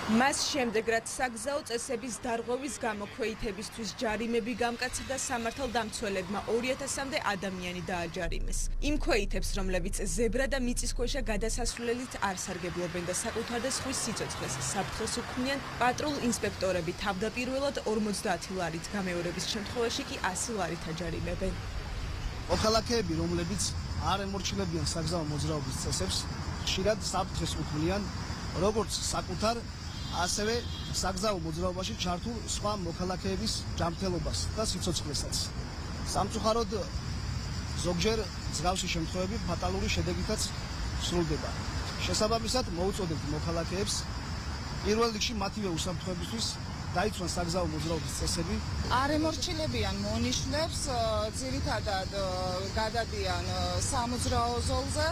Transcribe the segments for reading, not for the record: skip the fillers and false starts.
მას შემდეგ, რაც საგზაო წესების დარღვევის გამო ქვეითებისთვის ჯარიმები გამკაცდა, სამართალდამცველებმა 2000-მდე ადამიანი დააჯარიმეს. იმ ქვეითებს, რომლებიც ზებრა და მიწისქვეშა გადასასვლელით არ სარგებლობენ და საკუთარ და სხვის სიცოცხლეს საფრთხეს უქმნიან, პატრულ ინსპექტორები თავდაპირველად 50 ლარით, გამეორების შემთხვევაში კი 100 ლარით აჯარიმებენ. მოქალაქეები, რომლებიც არ ემორჩილებიან საგზაო მოძრაობის წესებს, ხშირად საფრთხეს უქმნიან როგორც საკუთარ ასევე საგზაო მოძრაობაში ჩართულ სხვა მოქალაქეების ჯანმრთელობას და სიცოცხლესაც. სამწუხაროდ ზოგჯერ მსგავსი შემთხვევები ფატალური შედეგითაც სრულდება. შესაბამისად მოუწოდებთ მოქალაქეებს პირველ რიგში მათივე უსაფრთხოებისთვის დაიცვან საგზაო მოძრაობის წესები. არ ემორჩილებიან მონიშნებს, ძირითადად გადადიან სამოძრაო ზოლზე.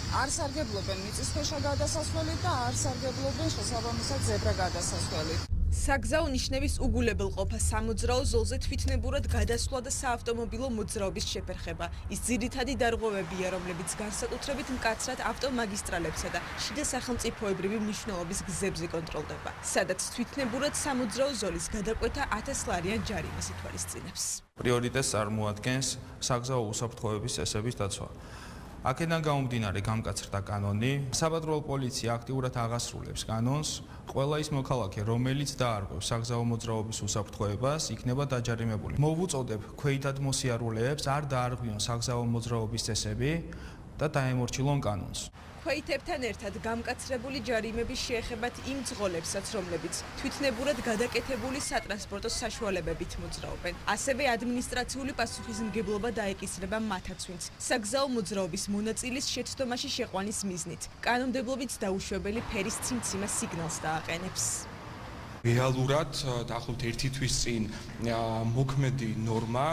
არ სარგებლობენ მიწისქვეშა გადასასვლელით და არ სარგებლობენ შესაბამისად ზებრა გადასასვლელით. საგზაო ნიშნების უგულებელყოფა სამოძრაო ზოლზე თვითნებურად გადასვლა და საავტომობილო მოძრაობის შეფერხება. ის ძირითადი დარღვევებია, რომლებიც განსაკუთრებით მკაცრად ავტომაგისტრალებსა და შიდა სახელმწიფოებრივი მნიშვნელობის გზებზე კონტროლდება, სადაც თვითნებურად სამოძრაო ზოლის გადაკვეთა 1000 ლარიან ჯარიმას ითვალისწინებს. პრიორიტეტს წარმოადგენს საგზაო უსაფრთხოების წესების დაცვა. აქედან გამომდინარე გამკაცრდა კანონი, საპატრულო პოლიცია აქტიურად აღასრულებს კანონს, ყველა ის მოქალაქე, რომელიც დაარღვევს საგზაო მოძრაობის უსაფრთხოებას, იქნება დაჯარიმებული. მოვუწოდებ ქვეითად მოსიარულეებს არ დაარღვიონ საგზაო მოძრაობის წესები და დაემორჩილონ კანონს. ქვეითებთან ერთად გამკაცრებული ჯარიმები შეეხებათ იმ ძღოლებსაც, რომლებიც თვითნებურად გადაკეთებული სატრანსპორტო საშუალებებით მოძრაობენ. ასევე ადმინისტრაციული პასუხისმგებლობა დაეკისრება მათაც, ვინც საგზაო მოძრაობის მონაწილის შეცდომაში შეყვანის მიზნით კანონმდებლობით დაუშვებელი ფერის ციმციმა სიგნალს დააყენებს. რეალურად დაახლოებით 1 თვის წინ მოქმედი ნორმა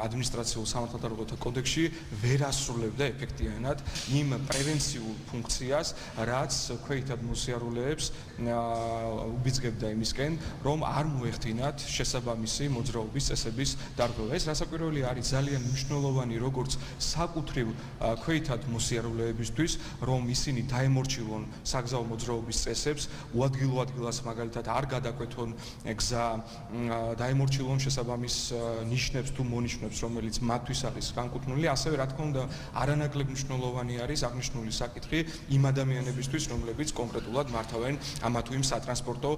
ადმინისტრაციულ სამართალდარღვევათა კოდექსში ვერ ასრულებდა ეფექტიანად იმ პრევენციულ ფუნქციას, რაც ქვეითად მოსიარულეებს უბიძგებდა იმისკენ, რომ არ მოეხდინათ შესაბამისი მოძრაობის წესების დარღვევა. ეს რასაკვირველი არის ძალიან მნიშვნელოვანი როგორც საკუთრივ ქვეითად მოსიარულეებისთვის, რომ ისინი დაემორჩილონ საგზაო მოძრაობის წესებს, უადგილო ადგილას მაგალითად არ გადაკვეთონ გზა, დაემორჩილონ შესაბამის ნიშნებს თუ მონიშნებს, რომელიც მათთვის არის განკუთვნილი, ასევე რა თქმა უნდა არანაკლებ მნიშვნელოვანი არის აღნიშნული საკითხი იმ ადამიანებისთვის, რომლებიც კონკრეტულად მართავენ ამა თუ იმ სატრანსპორტო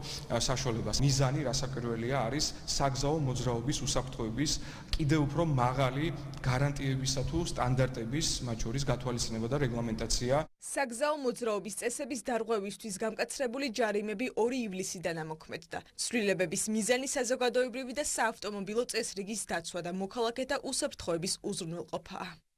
საშუალებას. მიზანი რასაკვირველია არის საგზაო მოძრაობის უსაფრთხოების კიდევ უფრო მაღალი გარანტიებისა თუ სტანდარტების, მათ შორის გათვალისწინება და რეგლამენტაცია. საგზაო მოძრაობის წესების დარღვევისთვის გამკაცრებული ჯარიმები 2 ივლისიდან ამოქმედდა. ცვლილებების მიზანი საზოგადოებრივი და საავტომობილო წესრიგის დაცვა და მოქალაქეთა უსაფრთხოების უზრუნველყოფაა.